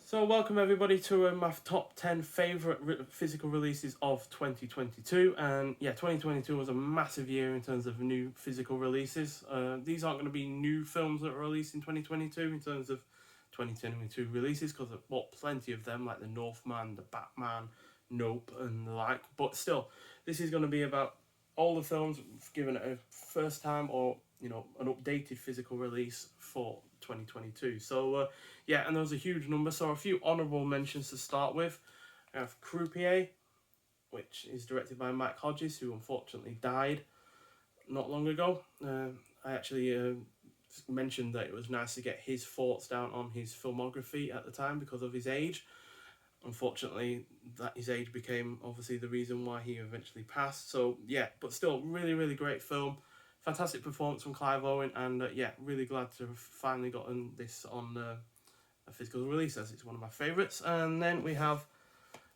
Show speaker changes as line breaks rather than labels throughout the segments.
So welcome everybody to my top 10 favourite physical releases of 2022, and yeah, 2022 was a massive year in terms of new physical releases. These aren't going to be new films that were released in 2022 in terms of 2022 releases, because I bought plenty of them like the Northman, the Batman, Nope and the like, but still this is going to be about all the films given a first time or an updated physical release for 2022. So yeah, and there was a huge number. So a few honourable mentions to start with. I have Croupier, which is directed by Mike Hodges, who unfortunately died not long ago. I actually mentioned that it was nice to get his thoughts down on his filmography at the time because of his age. Unfortunately, that his age became obviously the reason why he eventually passed. So yeah, but still, really, really great film. Fantastic performance from Clive Owen, and yeah, really glad to have finally gotten this on a physical release, as it's one of my favourites. And then we have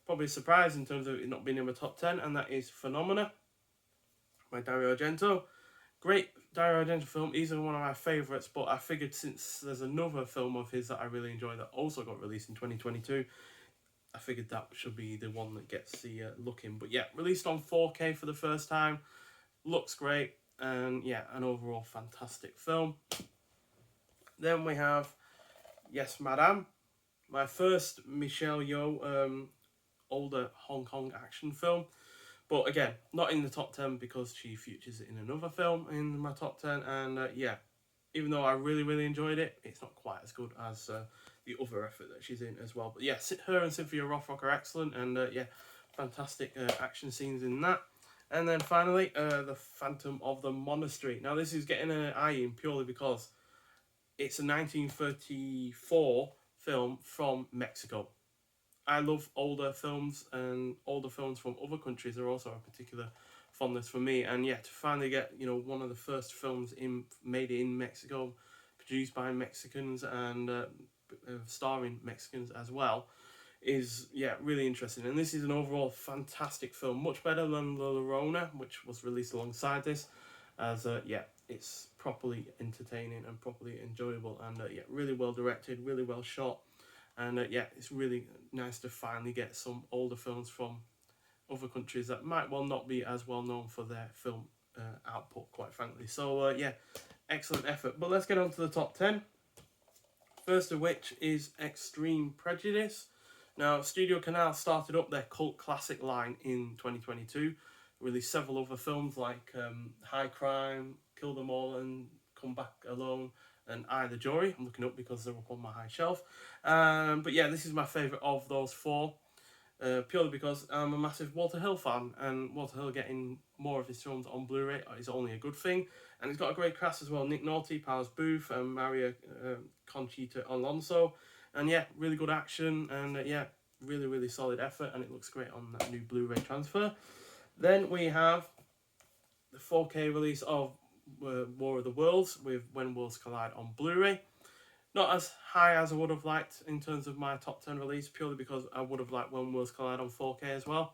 probably a surprise in terms of it not being in my top 10, and that is Phenomena by Dario Argento. Great Dario Argento film, easily one of my favourites, but I figured since there's another film of his that I really enjoy that also got released in 2022, I figured that should be the one that gets the look in. But yeah, released on 4K for the first time, looks great, and yeah, an overall fantastic film. Then we have Yes Madame, my first Michelle Yeoh older Hong Kong action film. But again, not in the top 10 because she features in another film in my top 10. And yeah, even though I really, really enjoyed it, it's not quite as good as the other effort that she's in as well. But yeah, her and Cynthia Rothrock are excellent. And yeah, fantastic action scenes in that. And then finally, The Phantom of the Monastery. Now, this is getting an eye in purely because it's a 1934 film from Mexico. I love older films, and older films from other countries are also a particular fondness for me. And yeah, to finally get one of the first films made in Mexico, produced by Mexicans and starring Mexicans as well, is yeah really interesting. And this is an overall fantastic film, much better than La Llorona, which was released alongside this, as yeah, it's properly entertaining and properly enjoyable, and yeah, really well directed, really well shot. And yeah, it's really nice to finally get some older films from other countries that might well not be as well known for their film output, quite frankly. So yeah, excellent effort. But let's get on to the top 10. First of which is Extreme Prejudice. Now, Studio Canal started up their cult classic line in 2022, released several other films like High Crime, Kill Them All, and Come Back Alone, and I, the Jury. I'm looking up because they're up on my high shelf. But yeah, this is my favourite of those four, purely because I'm a massive Walter Hill fan, and Walter Hill getting more of his films on Blu-ray is only a good thing. And he's got a great cast as well: Nick Nolte, Powers Booth, and Maria Conchita Alonso. And yeah, really good action, and yeah, really, really solid effort, and it looks great on that new Blu-ray transfer. Then we have the 4K release of War of the Worlds with When Worlds Collide on Blu-ray. Not as high as I would have liked in terms of my top 10 release, purely because I would have liked When Worlds Collide on 4K as well.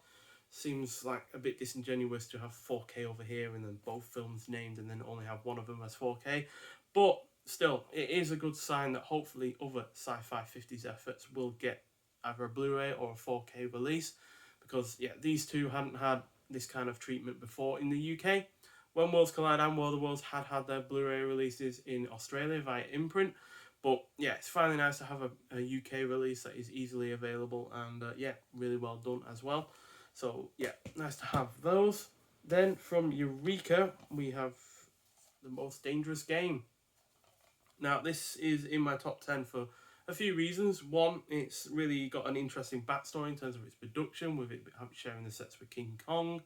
Seems like a bit disingenuous to have 4K over here and then both films named and then only have one of them as 4K. But still, it is a good sign that hopefully other sci-fi 50s efforts will get either a Blu-ray or a 4K release, because yeah, these two hadn't had this kind of treatment before in the UK. When Worlds Collide and War of the Worlds had their Blu-ray releases in Australia via imprint. But yeah, it's finally nice to have a UK release that is easily available, and yeah, really well done as well. So yeah, nice to have those. Then from Eureka, we have The Most Dangerous Game. Now, this is in my top 10 for a few reasons. One, it's really got an interesting backstory in terms of its production, with it sharing the sets with King Kong,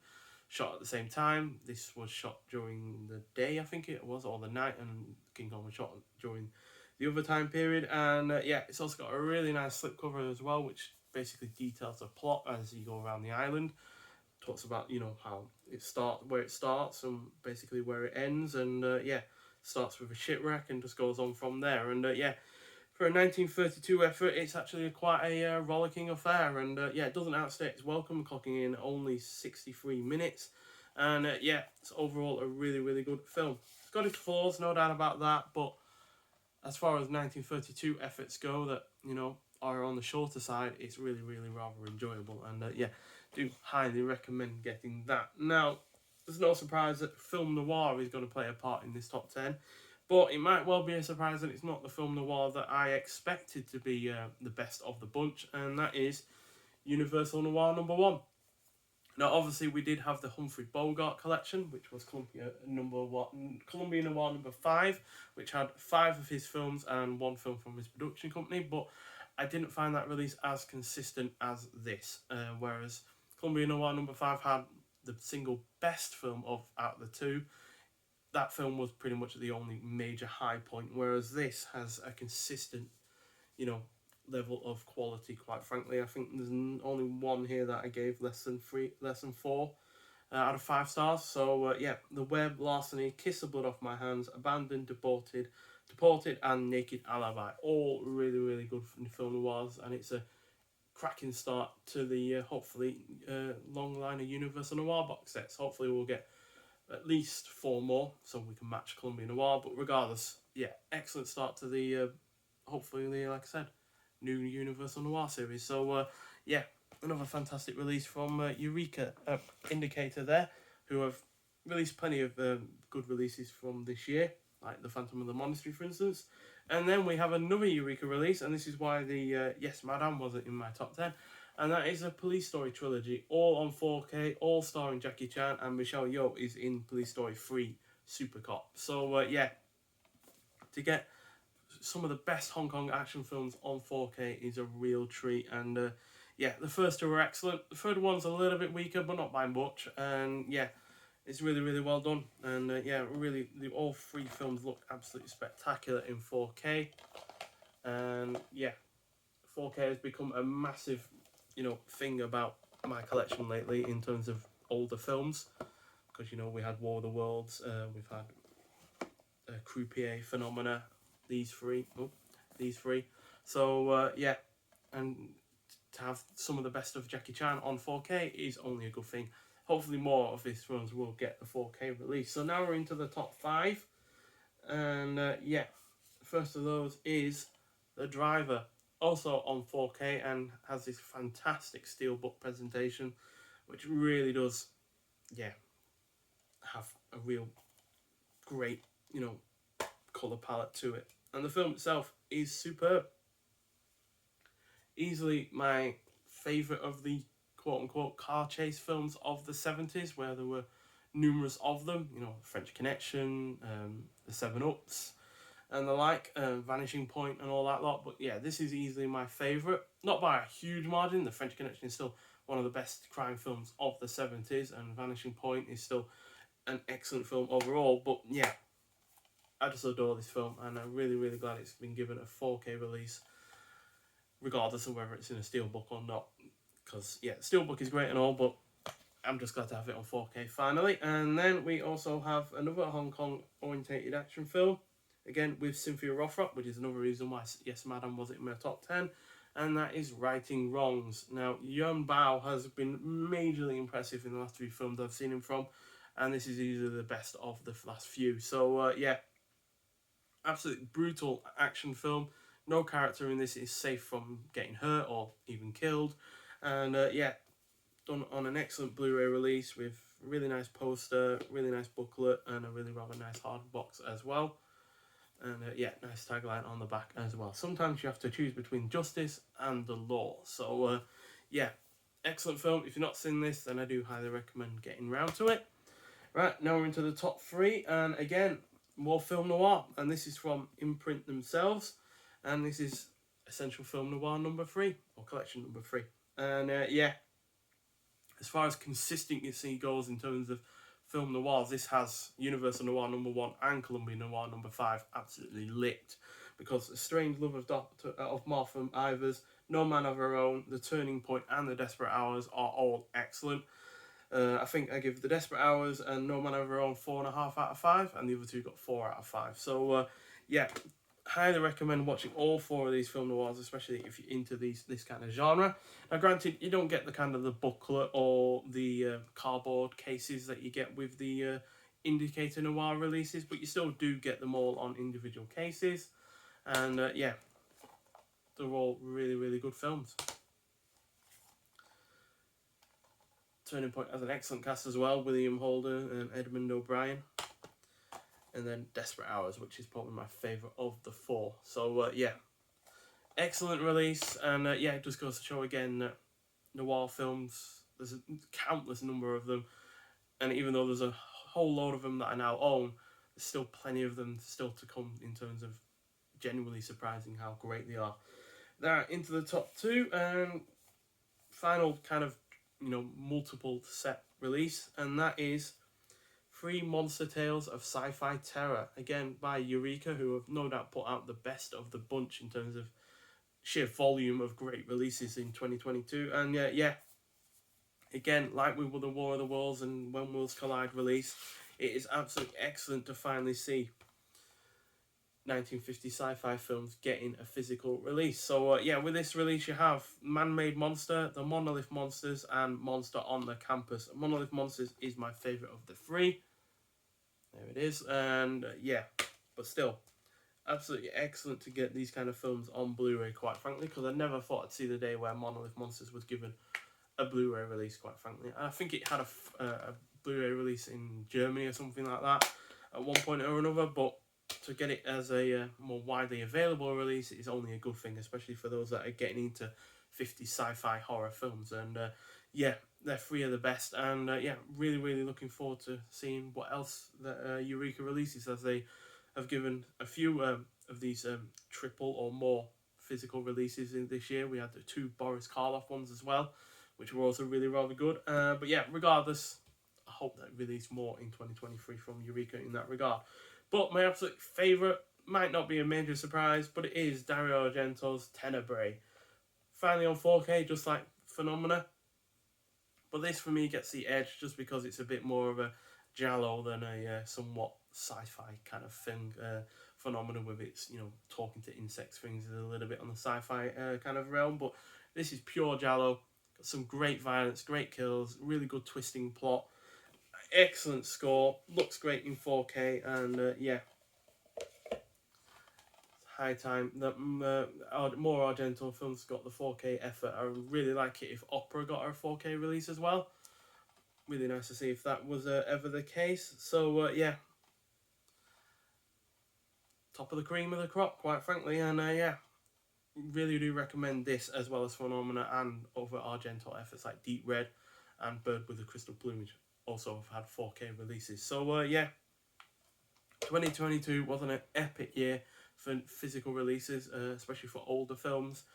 shot at the same time. This was shot during the day, I think it was, or the night, and King Kong was shot during the other time period. And yeah, it's also got a really nice slipcover as well, which basically details the plot as you go around the island. Talks about how where it starts and basically where it ends, and yeah, starts with a shipwreck and just goes on from there. And yeah, for a 1932 effort, it's actually quite a rollicking affair, and yeah, it doesn't outstay its welcome, clocking in only 63 minutes. And yeah, it's overall a really, really good film. It's got its flaws, no doubt about that, but as far as 1932 efforts go that are on the shorter side, it's really, really rather enjoyable. And yeah, do highly recommend getting that. Now, there's no surprise that film noir is going to play a part in this top 10. But it might well be a surprise that it's not the film noir that I expected to be the best of the bunch. And that is Universal Noir #1. Now, obviously, we did have the Humphrey Bogart collection, which was Columbia Noir #5, which had 5 of his films and 1 film from his production company. But I didn't find that release as consistent as this. Whereas Columbia Noir #5 had the single best film out of the 2. That film was pretty much the only major high point. Whereas this has a consistent, level of quality. Quite frankly, I think there's only one here that I gave less than 4 out of 5 stars. So yeah, The Web, Larceny, Kiss the Blood Off My Hands, Abandoned, Deported, and Naked Alibi, all really, really good film noirs, and it's a cracking start to the hopefully long line of Universal Noir box sets. Hopefully we'll get at least 4 more so we can match Columbia Noir. But regardless, yeah, excellent start to the hopefully, like I said, new Universal Noir series. So yeah, another fantastic release from Eureka Indicator there, who have released plenty of good releases from this year, like The Phantom of the Monastery, for instance. And then we have another Eureka release, and this is why the Yes Madame wasn't in my top 10, and that is a Police Story trilogy, all on 4K, all starring Jackie Chan, and Michelle Yeoh is in Police Story 3 Super Cop. So yeah, to get some of the best Hong Kong action films on 4K is a real treat. And yeah, the first 2 were excellent. The third one's a little bit weaker, but not by much. And yeah, it's really, really well done. And yeah, really, all 3 films look absolutely spectacular in 4K. And yeah, 4K has become a massive, thing about my collection lately in terms of older films. Because, we had War of the Worlds, we've had Croupier, Phenomena, these three. So yeah, and to have some of the best of Jackie Chan on 4K is only a good thing. Hopefully more of his films will get a 4K release. So now we're into the top 5, and yeah, the first of those is The Driver, also on 4K, and has this fantastic steelbook presentation, which really does, yeah, have a real great, colour palette to it. And the film itself is superb. Easily my favourite of the quote-unquote car chase films of the 70s, where there were numerous of them, French Connection, the 7-Ups, and the like, Vanishing Point and all that lot. But yeah, this is easily my favourite. Not by a huge margin. The French Connection is still one of the best crime films of the 70s, and Vanishing Point is still an excellent film overall. But yeah, I just adore this film, and I'm really, really glad it's been given a 4K release, regardless of whether it's in a steelbook or not. Because, yeah, steelbook is great and all, but I'm just glad to have it on 4K finally. And then we also have another Hong Kong orientated action film, again with Cynthia Rothrock, which is another reason why Yes Madam wasn't in my top 10, and that is Righting Wrongs. Now, Yuen Bao has been majorly impressive in the last 3 films I've seen him from, and this is easily the best of the last few. So, yeah, absolutely brutal action film. No character in this is safe from getting hurt or even killed. And yeah, done on an excellent Blu-ray release with a really nice poster, really nice booklet, and a really rather nice hard box as well. And yeah, nice tagline on the back as well. Sometimes you have to choose between justice and the law. So yeah, excellent film. If you've not seen this, then I do highly recommend getting round to it. Right, now we're into the top 3, and again, more film noir, and this is from Imprint themselves, and this is Essential Film Noir #3, or collection #3. And yeah, as far as consistency goes in terms of film noirs, this has Universal Noir #1 and Columbia Noir #5 absolutely lit, because A Strange Love of Martha Ivers, No Man of Her Own, The Turning Point, and The Desperate Hours are all excellent. I think I give The Desperate Hours and No Man of Her Own 4.5 out of 5, and the other 2 got 4 out of 5. So yeah, highly recommend watching all 4 of these film noirs, especially if you're into this kind of genre. Now, granted, you don't get the kind of the booklet or the cardboard cases that you get with the Indicator Noir releases, but you still do get them all on individual cases. And yeah, they're all really, really good films. Turning Point has an excellent cast as well. William Holder and Edmund O'Brien. And then Desperate Hours, which is probably my favourite of the four. So, yeah. Excellent release. And, yeah, it just goes to show again that noir films, there's a countless number of them. And even though there's a whole load of them that I now own, there's still plenty of them still to come in terms of genuinely surprising how great they are. Now, into the top two, and final kind of, multiple set release, and that is 3 Monster Tales of Sci-Fi Terror, again by Eureka, who have no doubt put out the best of the bunch in terms of sheer volume of great releases in 2022. And yeah, again, like with the War of the Worlds and When Worlds Collide release, it is absolutely excellent to finally see 1950 sci-fi films getting a physical release. So yeah, with this release you have Man-Made Monster, The Monolith Monsters, and Monster on the Campus. Monolith Monsters is my favourite of the 3. There it is. And yeah, but still, absolutely excellent to get these kind of films on Blu-ray, quite frankly, because I never thought I'd see the day where Monolith Monsters was given a Blu-ray release, quite frankly. I think it had a Blu-ray release in Germany or something like that at one point or another, but to get it as a more widely available release is only a good thing, especially for those that are getting into 50 sci-fi horror films. And yeah, they're 3 of the best, and yeah, really looking forward to seeing what else that Eureka releases, as they have given a few of these triple or more physical releases in this year. We had the 2 Boris Karloff ones as well, which were also really rather good. But yeah, regardless, I hope that release more in 2023 from Eureka in that regard. But my absolute favourite might not be a major surprise, but it is Dario Argento's Tenebrae. Finally on 4K, just like Phenomena. But this for me gets the edge just because it's a bit more of a giallo than a somewhat sci-fi kind of thing. Phenomena with its, talking to insects things is a little bit on the sci-fi kind of realm. But this is pure giallo. Got some great violence, great kills, really good twisting plot. Excellent score, looks great in 4K, and yeah, it's high time that more Argento films got the 4K effort. I would really like it if Opera got a 4K release as well. Really nice to see if that was ever the case. So yeah, top of the cream of the crop, quite frankly, and yeah, really do recommend this as well as Phenomena and other Argento efforts like Deep Red and Bird with the Crystal Plumage. Also have had 4K releases. So yeah, 2022 was an epic year for physical releases, especially for older films.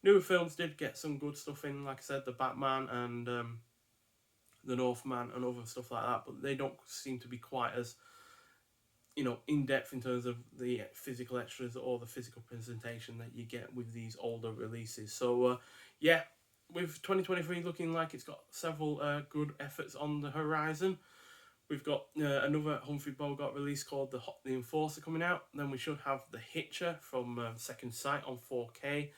Newer films did get some good stuff in, like I said, the Batman and the Northman and other stuff like that, but they don't seem to be quite as in depth in terms of the physical extras or the physical presentation that you get with these older releases. So yeah, with 2023 looking like it's got several good efforts on the horizon. We've got another Humphrey Bogart release called The Enforcer coming out. Then we should have The Hitcher from Second Sight on 4K.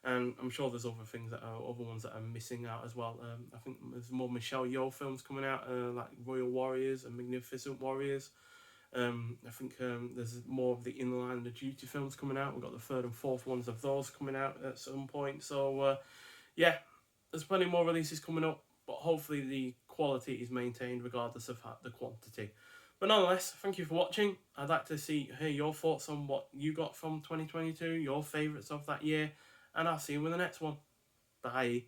And I'm sure there's other things that are other ones that are missing out as well. I think there's more Michelle Yeoh films coming out, like Royal Warriors and Magnificent Warriors. I think there's more of the In the Line of Duty films coming out. We've got the 3rd and 4th ones of those coming out at some point. So yeah, there's plenty more releases coming up, but hopefully the quality is maintained regardless of the quantity. But nonetheless, thank you for watching. I'd like to hear your thoughts on what you got from 2022, your favourites of that year, and I'll see you in the next one. Bye.